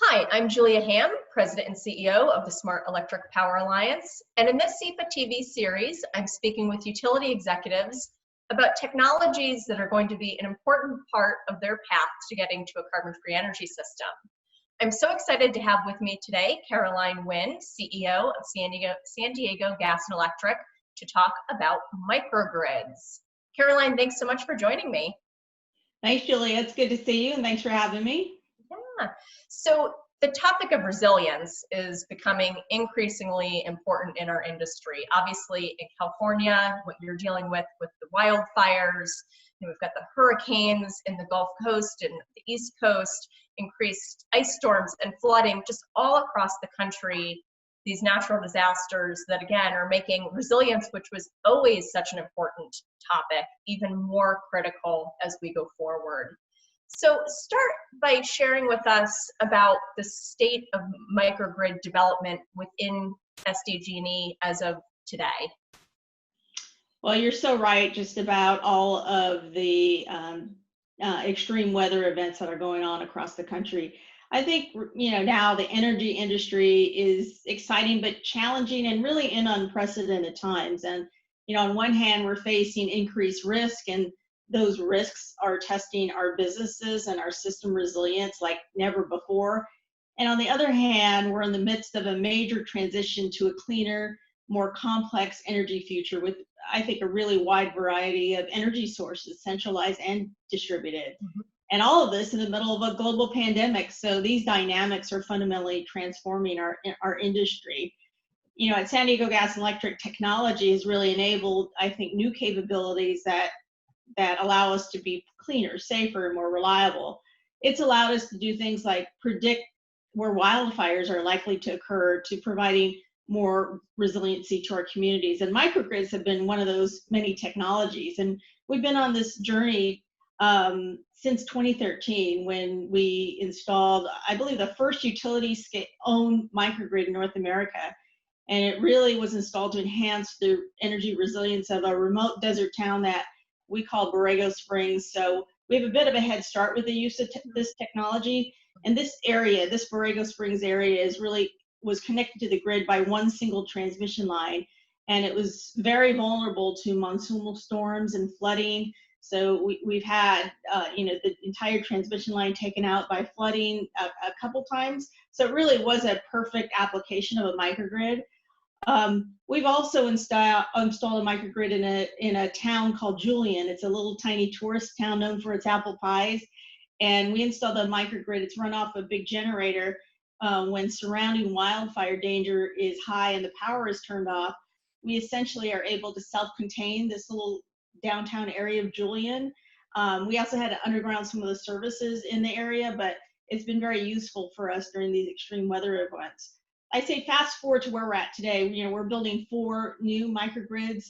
Hi, I'm Julia Hamm, President and CEO of the Smart Electric Power Alliance. And in this SEPA TV series, I'm speaking with utility executives about technologies that are going to be an important part of their path to getting to a carbon-free energy system. I'm so excited to have with me today Caroline Winn, CEO of San Diego Gas and Electric, to talk about microgrids. Caroline, thanks so much for joining me. Thanks, Julia. It's good to see you, and thanks for having me. Yeah. So the topic of resilience is becoming increasingly important in our industry. Obviously, in California, what you're dealing with the wildfires, and we've got the hurricanes in the Gulf Coast and the East Coast, increased ice storms and flooding just all across the country. These natural disasters that, again, are making resilience, which was always such an important topic, even more critical as we go forward. So start by sharing with us about the state of microgrid development within SDG&E as of today. Well, you're so right just about all of the extreme weather events that are going on across the country. I think, now the energy industry is exciting but challenging and really in unprecedented times. And, on one hand, we're facing increased risk, and those risks are testing our businesses and our system resilience like never before. And on the other hand, we're in the midst of a major transition to a cleaner, more complex energy future with, I think, a really wide variety of energy sources, centralized and distributed. Mm-hmm. And all of this in the middle of a global pandemic. So these dynamics are fundamentally transforming our industry. At San Diego Gas and Electric, technology has really enabled, I think, new capabilities that allow us to be cleaner, safer, and more reliable. It's allowed us to do things like predict where wildfires are likely to occur, to providing more resiliency to our communities. And microgrids have been one of those many technologies. And we've been on this journey since 2013, when we installed, I believe, the first utility-owned microgrid in North America. And it really was installed to enhance the energy resilience of a remote desert town that we call Borrego Springs. So we have a bit of a head start with the use of this technology. And this area, this Borrego Springs area, was connected to the grid by one single transmission line. And it was very vulnerable to monsoonal storms and flooding. So we've had, the entire transmission line taken out by flooding a couple times. So it really was a perfect application of a microgrid. We've also installed a microgrid in a town called Julian. It's a little tiny tourist town known for its apple pies. And we installed a microgrid. It's run off a big generator when surrounding wildfire danger is high and the power is turned off. We essentially are able to self-contain this little downtown area of Julian. We also had to underground some of the services in the area, but it's been very useful for us during these extreme weather events. I say fast forward to where we're at today. We're building 4 new microgrids,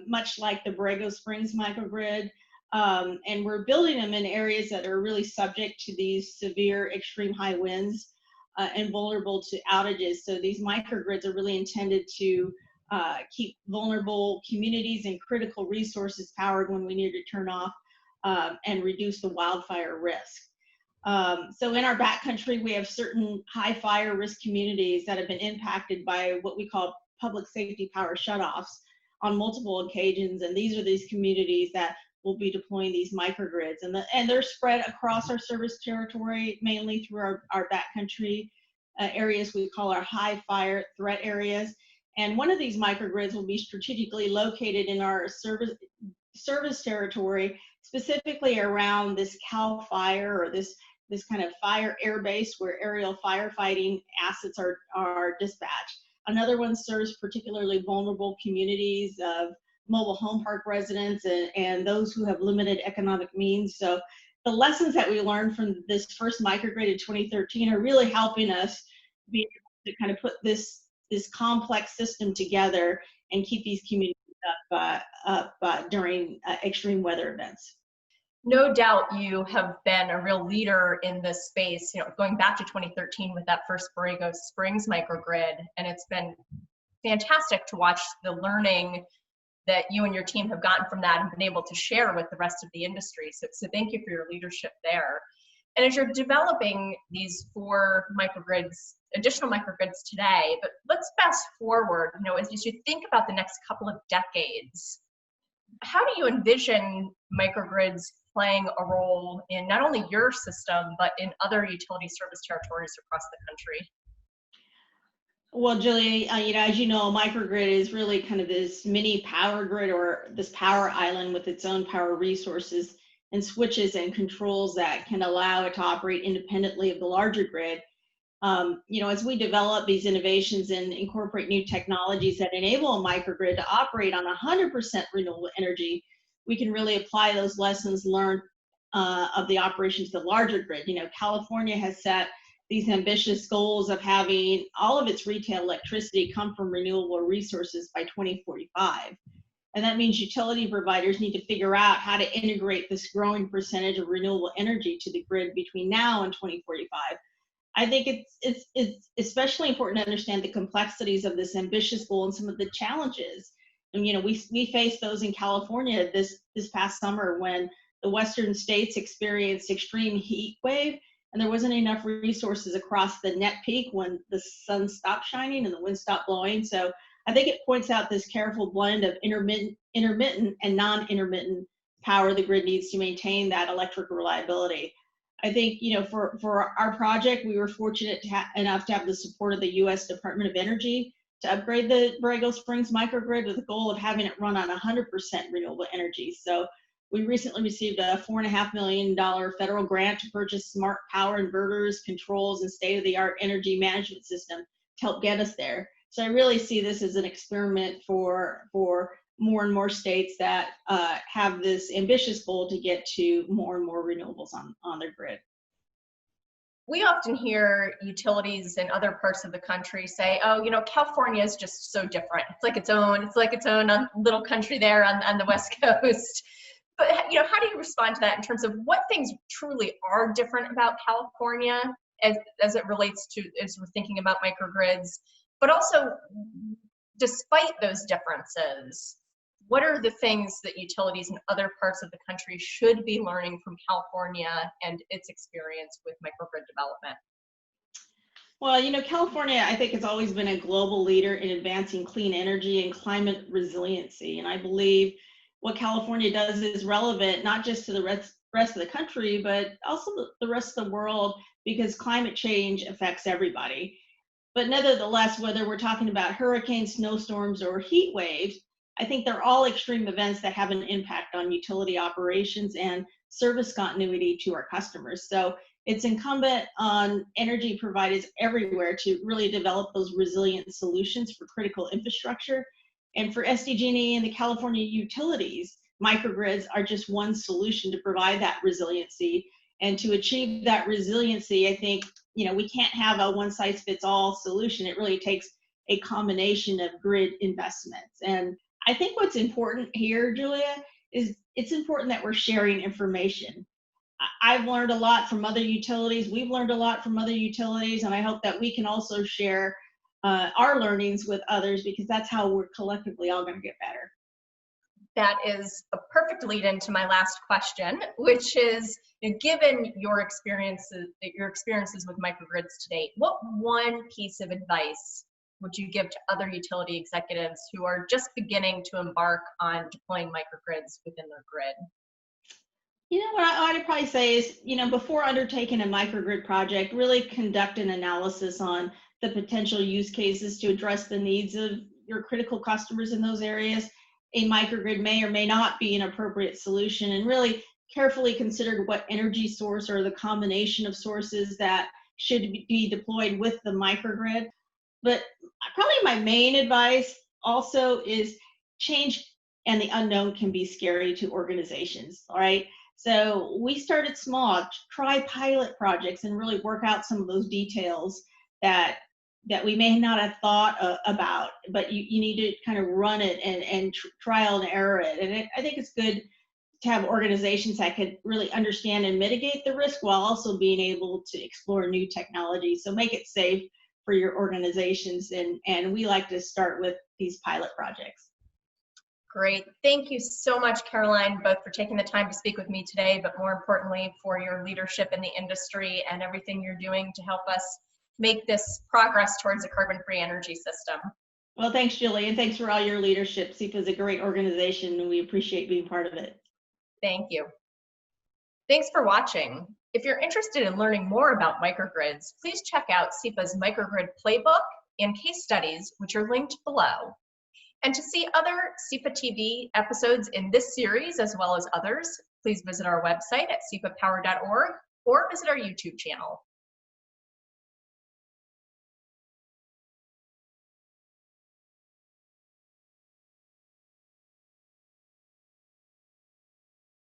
much like the Borrego Springs microgrid, and we're building them in areas that are really subject to these severe extreme high winds and vulnerable to outages. So these microgrids are really intended to keep vulnerable communities and critical resources powered when we need to turn off and reduce the wildfire risk. So in our backcountry, we have certain high fire risk communities that have been impacted by what we call public safety power shutoffs on multiple occasions. And these are these communities that will be deploying these microgrids. And they're spread across our service territory, mainly through our backcountry areas we call our high fire threat areas. And one of these microgrids will be strategically located in our service territory, specifically around this CAL FIRE, or this kind of fire air base where aerial firefighting assets are dispatched. Another one serves particularly vulnerable communities of mobile home park residents and those who have limited economic means. So the lessons that we learned from this first microgrid in 2013 are really helping us be able to kind of put this complex system together and keep these communities up during extreme weather events. No doubt you have been a real leader in this space, going back to 2013 with that first Borrego Springs microgrid, and it's been fantastic to watch the learning that you and your team have gotten from that and been able to share with the rest of the industry. So thank you for your leadership there. And as you're developing these 4 microgrids, additional microgrids today, but let's fast forward, as you think about the next couple of decades, how do you envision microgrids playing a role in not only your system, but in other utility service territories across the country? Well, Julie, as you know, a microgrid is really kind of this mini power grid or this power island with its own power resources and switches and controls that can allow it to operate independently of the larger grid. As we develop these innovations and incorporate new technologies that enable a microgrid to operate on 100% renewable energy, we can really apply those lessons learned of the operations of the larger grid. California has set these ambitious goals of having all of its retail electricity come from renewable resources by 2045. And that means utility providers need to figure out how to integrate this growing percentage of renewable energy to the grid between now and 2045. I think it's especially important to understand the complexities of this ambitious goal and some of the challenges. And we faced those in California this past summer when the western states experienced extreme heat wave, and there wasn't enough resources across the net peak when the sun stopped shining and the wind stopped blowing. So I think it points out this careful blend of intermittent and non-intermittent power the grid needs to maintain that electric reliability. I think, for our project, we were fortunate enough to have the support of the U.S. Department of Energy to upgrade the Borrego Springs microgrid with the goal of having it run on 100% renewable energy. So we recently received a $4.5 million federal grant to purchase smart power inverters, controls, and state-of-the-art energy management system to help get us there. So I really see this as an experiment for more and more states that have this ambitious goal to get to more and more renewables on their grid. We often hear utilities in other parts of the country say, "Oh, California is just so different. It's like its own little country there on the West Coast." But how do you respond to that in terms of what things truly are different about California as it relates to, as we're thinking about microgrids, but also despite those differences, what are the things that utilities in other parts of the country should be learning from California and its experience with microgrid development? Well, California, I think, has always been a global leader in advancing clean energy and climate resiliency. And I believe what California does is relevant not just to the rest of the country, but also the rest of the world, because climate change affects everybody. But nevertheless, whether we're talking about hurricanes, snowstorms, or heat waves, I think they're all extreme events that have an impact on utility operations and service continuity to our customers. So it's incumbent on energy providers everywhere to really develop those resilient solutions for critical infrastructure. And for SDG&E and the California utilities, microgrids are just one solution to provide that resiliency. And to achieve that resiliency, I think, we can't have a one-size-fits-all solution. It really takes a combination of grid investments. And I think what's important here, Julia, is it's important that we're sharing information. I've learned a lot from other utilities. We've learned a lot from other utilities, and I hope that we can also share our learnings with others, because that's how we're collectively all going to get better. That is a perfect lead into my last question, which is, given your experiences with microgrids to date, what one piece of advice would you give to other utility executives who are just beginning to embark on deploying microgrids within their grid? What I'd probably say is, before undertaking a microgrid project, really conduct an analysis on the potential use cases to address the needs of your critical customers in those areas. A microgrid may or may not be an appropriate solution, and really carefully consider what energy source or the combination of sources that should be deployed with the microgrid. But probably my main advice also is change and the unknown can be scary to organizations, all right? So we started small, try pilot projects and really work out some of those details that we may not have thought about, but you need to kind of run it and trial and error it. And I think it's good to have organizations that could really understand and mitigate the risk while also being able to explore new technology. So make it safe for your organizations. And we like to start with these pilot projects. Great. Thank you so much, Caroline, both for taking the time to speak with me today, but more importantly, for your leadership in the industry and everything you're doing to help us make this progress towards a carbon-free energy system. Well, thanks, Julie, and thanks for all your leadership. SEPA is a great organization, and we appreciate being part of it. Thank you. Thanks for watching. If you're interested in learning more about microgrids, please check out SEPA's Microgrid Playbook and case studies, which are linked below. And to see other SEPA TV episodes in this series, as well as others, please visit our website at sepapower.org or visit our YouTube channel.